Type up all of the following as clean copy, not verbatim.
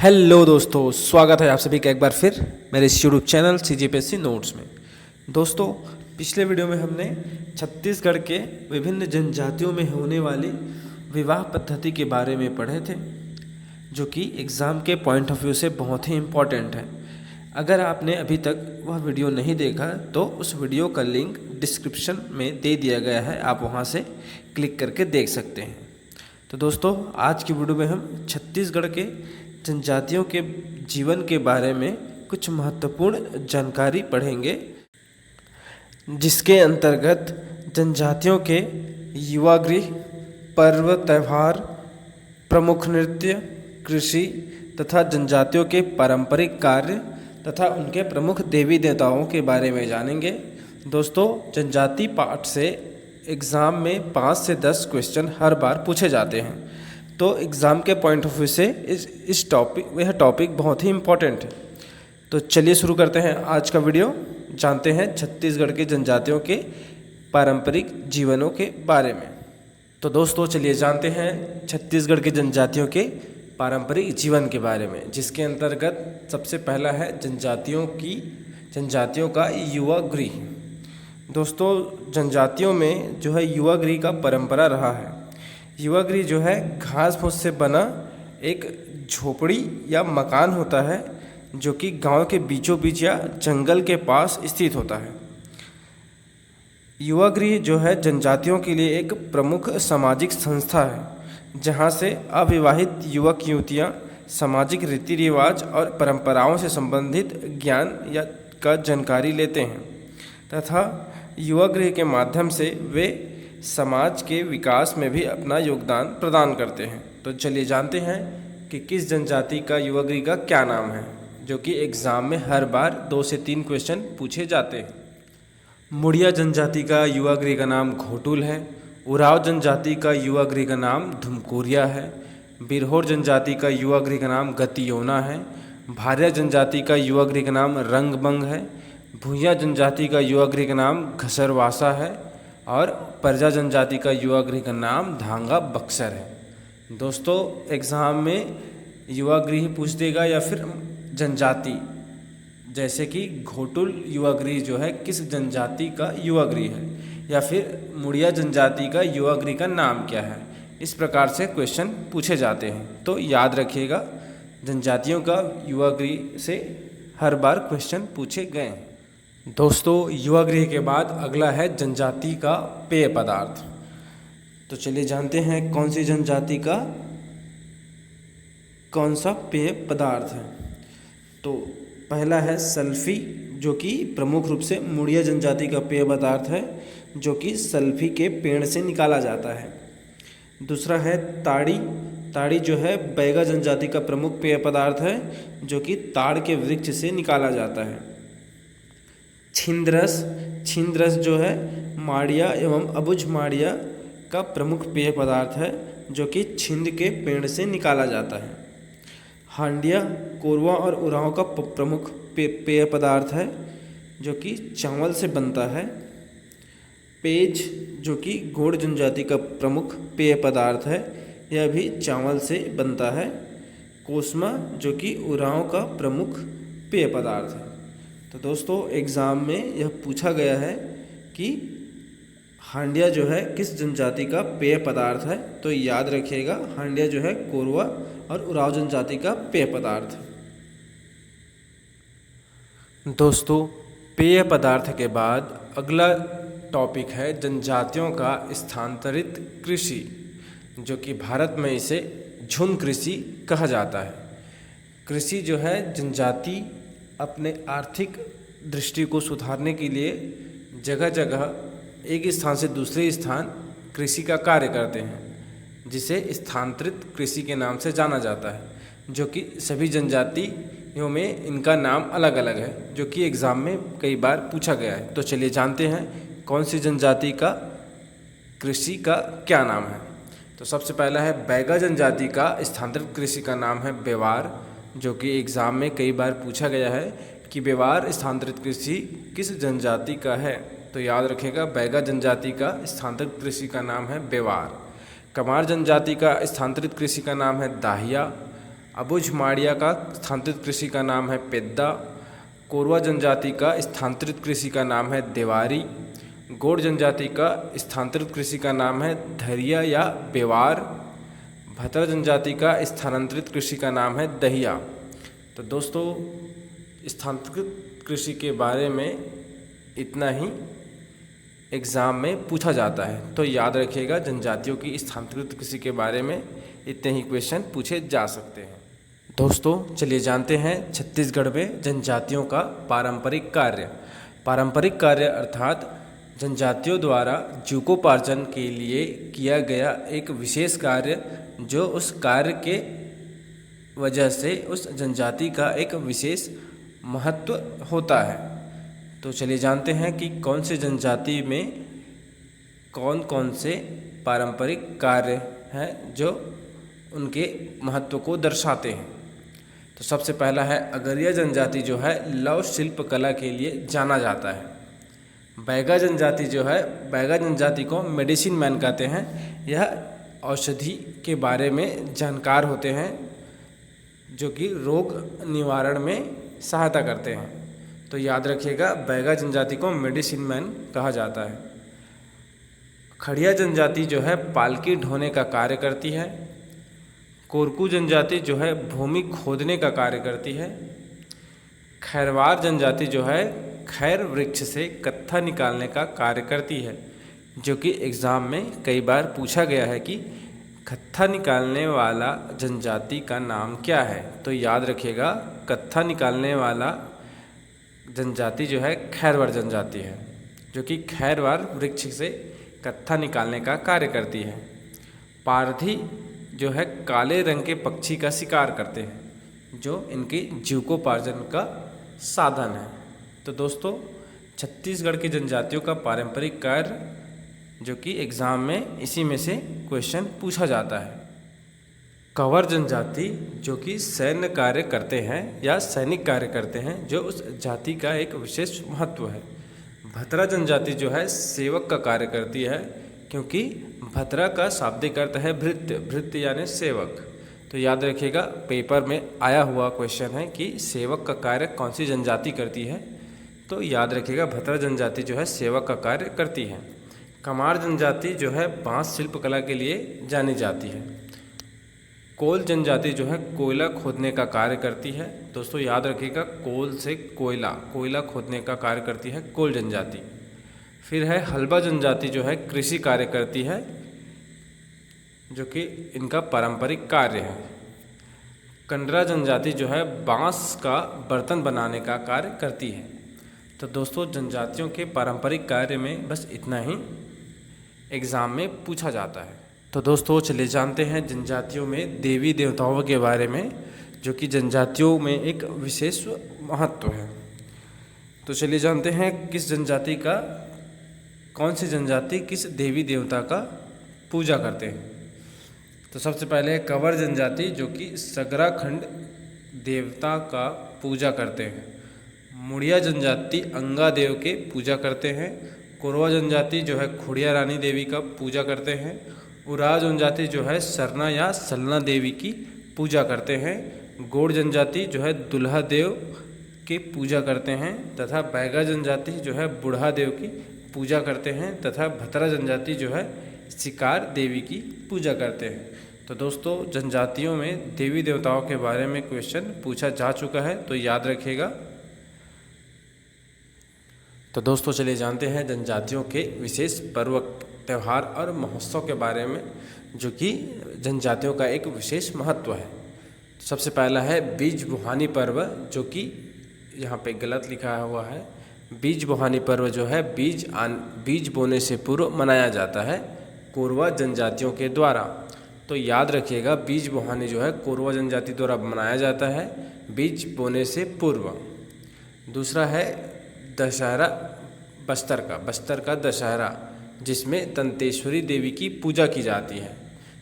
Hello दोस्तों, स्वागत है आप सभी का एक बार फिर मेरे इस यूट्यूब चैनल CGPSC नोट्स में। दोस्तों, पिछले वीडियो में हमने छत्तीसगढ़ के विभिन्न जनजातियों में होने वाली विवाह पद्धति के बारे में पढ़े थे, जो कि एग्ज़ाम के पॉइंट ऑफ व्यू से बहुत ही इम्पॉर्टेंट है। अगर आपने अभी तक वह वीडियो नहीं देखा तो उस वीडियो का लिंक डिस्क्रिप्शन में दे दिया गया है, आप वहाँ से क्लिक करके देख सकते हैं। तो दोस्तों, आज की वीडियो में हम छत्तीसगढ़ के जनजातियों के जीवन के बारे में कुछ महत्वपूर्ण जानकारी पढ़ेंगे, जिसके अंतर्गत जनजातियों के युवा गृह, पर्व त्यौहार, प्रमुख नृत्य, कृषि तथा जनजातियों के पारंपरिक कार्य तथा उनके प्रमुख देवी देवताओं के बारे में जानेंगे। दोस्तों, जनजाति पाठ से एग्ज़ाम में 5 से 10 क्वेश्चन हर बार पूछे जाते हैं, तो एग्ज़ाम के पॉइंट ऑफ व्यू से यह टॉपिक बहुत ही इम्पोर्टेंट है। तो चलिए शुरू करते हैं आज का वीडियो। जानते हैं छत्तीसगढ़ के जनजातियों के पारंपरिक जीवनों के बारे में। तो दोस्तों, चलिए जानते हैं छत्तीसगढ़ के जनजातियों के पारंपरिक जीवन के बारे में, जिसके अंतर्गत सबसे पहला है जनजातियों का युवा गृह। दोस्तों, जनजातियों में जो है युवा गृह का परंपरा रहा है। युवा गृह जो है घास फूस से बना एक झोपड़ी या मकान होता है, जो कि गांव के बीचों बीच या जंगल के पास स्थित होता है। युवा गृह जो है जनजातियों के लिए एक प्रमुख सामाजिक संस्था है, जहां से अविवाहित युवक युवतियां सामाजिक रीति रिवाज और परंपराओं से संबंधित ज्ञान का जानकारी लेते हैं तथा युवा गृह के माध्यम से वे समाज के विकास में भी अपना योगदान प्रदान करते हैं। तो चलिए जानते हैं कि किस जनजाति का युवा गृह का क्या नाम है, जो कि एग्ज़ाम में हर बार 2 से 3 क्वेश्चन पूछे जाते हैं। मुड़िया जनजाति का युवा गृह का नाम घोटुल है। उराव जनजाति का युवा गृह का नाम धुमकुरिया है। बिरहोर जनजाति का युवा गृह का नाम गतियोना है। भारिया जनजाति का युवा गृह का नाम रंगबंग है। भूइया जनजाति का युवा गृह का नाम घसरवासा है और परजा जनजाति का युवा गृह का नाम धांगा बक्सर है। दोस्तों, एग्ज़ाम में युवा गृह पूछ देगा या फिर जनजाति, जैसे कि घोटुल युवा गृह जो है किस जनजाति का युवा गृह है, या फिर मुड़िया जनजाति का युवा गृह का नाम क्या है, इस प्रकार से क्वेश्चन पूछे जाते हैं। तो याद रखिएगा, जनजातियों का युवा गृह से हर बार क्वेश्चन पूछे गए हैं। दोस्तों, युवा गृह के बाद अगला है जनजाति का पेय पदार्थ। तो चलिए जानते हैं कौन सी जनजाति का कौन सा पेय पदार्थ है। तो पहला है सल्फी, जो कि प्रमुख रूप से मुड़िया जनजाति का पेय पदार्थ है, जो कि सल्फी के पेड़ से निकाला जाता है। दूसरा है ताड़ी। ताड़ी जो है बैगा जनजाति का प्रमुख पेय पदार्थ है, जो कि ताड़ के वृक्ष से निकाला जाता है। छिंदरस। छिंदरस जो है माड़िया एवं अबुझ माड़िया का प्रमुख पेय पदार्थ है, जो कि छिंद के पेड़ से निकाला जाता है। हांडिया कोरवा और उरांव का प्रमुख पेय पदार्थ है, जो कि चावल से बनता है। पेज, जो कि गोंड जनजाति का प्रमुख पेय पदार्थ है, यह भी चावल से बनता है। कोसमा, जो कि उरांव का प्रमुख पेय पदार्थ है। तो दोस्तों, एग्ज़ाम में यह पूछा गया है कि हांडिया जो है किस जनजाति का पेय पदार्थ है, तो याद रखिएगा हांडिया जो है कोरवा और उराव जनजाति का पेय पदार्थ है। दोस्तों, पेय पदार्थ के बाद अगला टॉपिक है जनजातियों का स्थानांतरित कृषि, जो कि भारत में इसे झुम कृषि कहा जाता है। कृषि जो है जनजाति अपने आर्थिक दृष्टि को सुधारने के लिए जगह जगह एक स्थान से दूसरे स्थान कृषि का कार्य करते हैं, जिसे स्थानांतरित कृषि के नाम से जाना जाता है, जो कि सभी जनजातियों में इनका नाम अलग अलग है, जो कि एग्ज़ाम में कई बार पूछा गया है। तो चलिए जानते हैं कौन सी जनजाति का कृषि का क्या नाम है। तो सबसे पहला है बैगा जनजाति का स्थानांतरित कृषि का नाम है बेवार, जो कि एग्ज़ाम में कई बार पूछा गया है कि बेवार स्थानांतरित कृषि किस जनजाति का है। तो याद रखिएगा, बैगा जनजाति का स्थानांतरित कृषि का नाम है बेवार। कमार जनजाति का स्थानांतरित कृषि का नाम है दाहिया। अबुझ माड़िया का स्थानांतरित कृषि का नाम है पेद्दा। कोरवा जनजाति का स्थानांतरित कृषि का नाम है देवारी। गोंड जनजाति का स्थानांतरित कृषि का नाम है धरिया या बेवार। भतरा जनजाति का स्थानांतरित कृषि का नाम है दहिया। तो दोस्तों स्थानांतरित कृषि के बारे में इतना ही एग्ज़ाम में पूछा जाता है, तो याद रखिएगा जनजातियों की स्थानांतरित कृषि के बारे में इतने ही क्वेश्चन पूछे जा सकते हैं। दोस्तों चलिए जानते हैं छत्तीसगढ़ में जनजातियों का पारंपरिक कार्य। पारंपरिक कार्य अर्थात जनजातियों द्वारा जीविकोपार्जन के लिए किया गया एक विशेष कार्य, जो उस कार्य के वजह से उस जनजाति का एक विशेष महत्व होता है। तो चलिए जानते हैं कि कौन से जनजाति में कौन कौन से पारंपरिक कार्य हैं जो उनके महत्व को दर्शाते हैं। तो सबसे पहला है अगरिया जनजाति, जो है लौह शिल्प कला के लिए जाना जाता है। बैगा जनजाति जो है, बैगा जनजाति को मेडिसिन मैन कहते हैं। यह औषधि के बारे में जानकार होते हैं, जो कि रोग निवारण में सहायता करते हैं। तो याद रखिएगा बैगा जनजाति को मेडिसिन मैन कहा जाता है। खड़िया जनजाति जो है पालकी ढोने का कार्य करती है। कोरकू जनजाति जो है भूमि खोदने का कार्य करती है। खैरवार जनजाति जो है खैर वृक्ष से कत्था निकालने का कार्य करती है, जो कि एग्ज़ाम में कई बार पूछा गया है कि कत्था निकालने वाला जनजाति का नाम क्या है। तो याद रखिएगा कत्था निकालने वाला जनजाति जो है खैरवार जनजाति है, जो कि खैरवार वृक्ष से कत्था निकालने का कार्य करती है। पारधी जो है काले रंग के पक्षी का शिकार करते हैं, जो इनके जीविकोपार्जन का साधन है। तो दोस्तों छत्तीसगढ़ की जनजातियों का पारंपरिक कार्य, जो कि एग्ज़ाम में इसी में से क्वेश्चन पूछा जाता है। कंवर जनजाति जो कि सैन्य कार्य करते हैं या सैनिक कार्य करते हैं, जो उस जाति का एक विशेष महत्व है। भतरा जनजाति जो है सेवक का कार्य करती है, क्योंकि भतरा का शाब्दिक अर्थ है भृत्य, भृत्य यानी सेवक। तो याद रखिएगा पेपर में आया हुआ क्वेश्चन है कि सेवक का कार्य कौन सी जनजाति करती है। तो याद रखिएगा भतरा जनजाति जो है सेवक का कार्य करती है। कमार जनजाति जो है बांस शिल्प कला के लिए जानी जाती है। कोल जनजाति जो है कोयला खोदने का कार्य करती है। दोस्तों याद रखिएगा कोल से कोयला खोदने का कार्य करती है कोल जनजाति। फिर है हल्बा जनजाति जो है कृषि कार्य करती है, जो कि इनका पारंपरिक कार्य है। कंडरा जनजाति जो है बांस का बर्तन बनाने का कार्य करती है। तो दोस्तों जनजातियों के पारंपरिक कार्य में बस इतना ही एग्ज़ाम में पूछा जाता है। तो दोस्तों चलिए जानते हैं जनजातियों में देवी देवताओं के बारे में, जो कि जनजातियों में एक विशेष महत्व है। तो चलिए जानते हैं कौन सी जनजाति किस देवी देवता का पूजा करते हैं। तो सबसे पहले कंवर जनजाति, जो कि सगराखंड देवता का पूजा करते हैं। मुड़िया जनजाति अंगा देव के पूजा करते हैं। कोरवा जनजाति जो है खुड़िया रानी देवी का पूजा करते हैं। उराव जनजाति जो है सरना या सलना देवी की पूजा करते हैं। गोंड जनजाति जो है दुल्हा देव की पूजा करते हैं, तथा बैगा जनजाति जो है बुढ़ा देव की पूजा करते हैं, तथा भतरा जनजाति जो है शिकार देवी की पूजा करते हैं। तो दोस्तों जनजातियों में देवी देवताओं के बारे में क्वेश्चन पूछा जा चुका है, तो याद रखिएगा। तो दोस्तों चलिए जानते हैं जनजातियों के विशेष पर्व, त्यौहार और महोत्सव के बारे में, जो कि जनजातियों का एक विशेष महत्व है। सबसे पहला है बीज बुहानी पर्व, जो कि यहाँ पे गलत लिखा हुआ है। बीज बुहानी पर्व जो है बीज बोने से पूर्व मनाया जाता है कोरवा जनजातियों के द्वारा। तो याद रखिएगा बीज बुहानी जो है कोरवा जनजाति द्वारा मनाया जाता है बीज बोने से पूर्व। दूसरा है दशहरा बस्तर का दशहरा, जिसमें दंतेश्वरी देवी की पूजा की जाती है।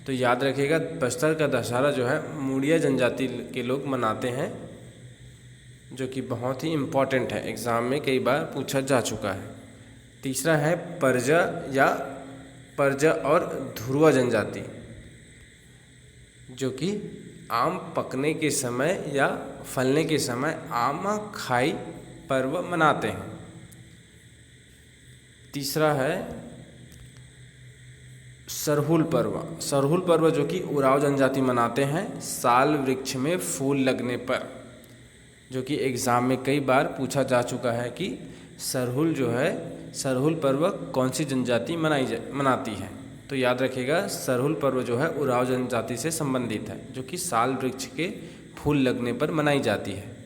तो याद रखिएगा बस्तर का दशहरा जो है मुड़िया जनजाति के लोग मनाते हैं, जो कि बहुत ही इम्पॉर्टेंट है, एग्ज़ाम में कई बार पूछा जा चुका है। तीसरा है परजा और धुरवा जनजाति, जो कि आम पकने के समय या फलने के समय आम खाई पर्व मनाते हैं। तीसरा है सरहुल पर्व। सरहुल पर्व जो कि उरांव जनजाति मनाते हैं साल वृक्ष में फूल लगने पर, जो कि एग्ज़ाम में कई बार पूछा जा चुका है कि सरहुल पर्व कौन सी जनजाति मनाती है। तो याद रखिएगा सरहुल पर्व जो है उरांव जनजाति से संबंधित है, जो कि साल वृक्ष के फूल लगने पर मनाई जाती है।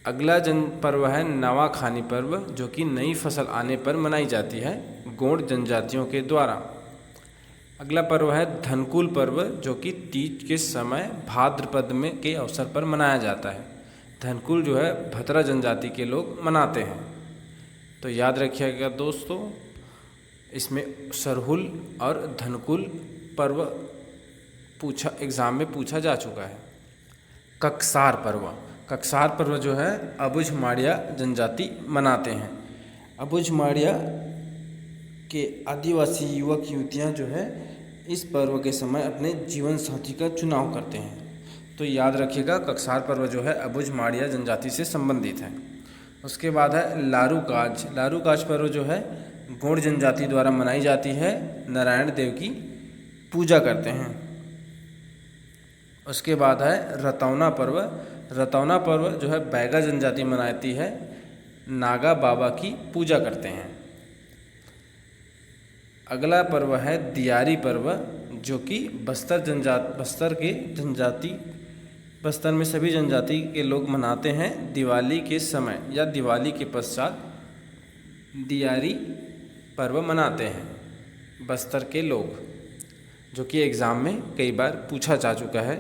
अगला जन पर्व है नवाखानी पर्व, जो कि नई फसल आने पर मनाई जाती है गोंड जनजातियों के द्वारा। अगला पर्व है धनकुल पर्व, जो कि तीज के समय भाद्रपद में के अवसर पर मनाया जाता है। धनकुल जो है भतरा जनजाति के लोग मनाते हैं। तो याद रखिएगा दोस्तों, इसमें सरहुल और धनकुल पर्व एग्ज़ाम में पूछा जा चुका है। ककसार पर्व। ककसार पर्व जो है अबुझ माड़िया जनजाति मनाते हैं। अबुझ माड़िया के आदिवासी युवक युवतियाँ जो है इस पर्व के समय अपने जीवन साथी का चुनाव करते हैं। तो याद रखिएगा ककसार पर्व जो है अबुझ माड़िया जनजाति से संबंधित है। उसके बाद है लारूकाज। लारूकाज पर्व जो है गोंड जनजाति द्वारा मनाई जाती है, नारायण देव की पूजा करते हैं। उसके बाद है रतौना पर्व। रतौना पर्व जो है बैगा जनजाति मनाती है, नागा बाबा की पूजा करते हैं। अगला पर्व है दियारी पर्व, जो कि बस्तर में सभी जनजाति के लोग मनाते हैं दिवाली के समय या दिवाली के पश्चात दियारी पर्व मनाते हैं बस्तर के लोग, जो कि एग्ज़ाम में कई बार पूछा जा चुका है।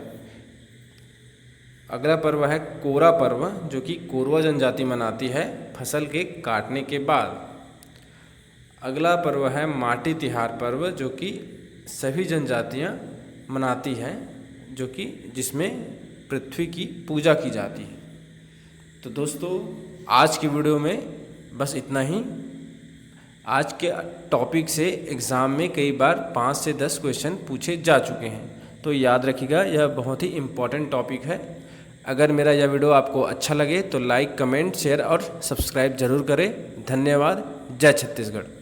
अगला पर्व है कोरा पर्व, जो कि कोरवा जनजाति मनाती है फसल के काटने के बाद। अगला पर्व है माटी तिहार पर्व, जो कि सभी जनजातियां मनाती हैं, जो कि जिसमें पृथ्वी की पूजा की जाती है। तो दोस्तों आज की वीडियो में बस इतना ही। आज के टॉपिक से एग्ज़ाम में कई बार 5 से 10 क्वेश्चन पूछे जा चुके हैं, तो याद रखिएगा यह बहुत ही इम्पॉर्टेंट टॉपिक है। अगर मेरा यह वीडियो आपको अच्छा लगे तो लाइक, कमेंट, शेयर और सब्सक्राइब ज़रूर करें। धन्यवाद। जय छत्तीसगढ़।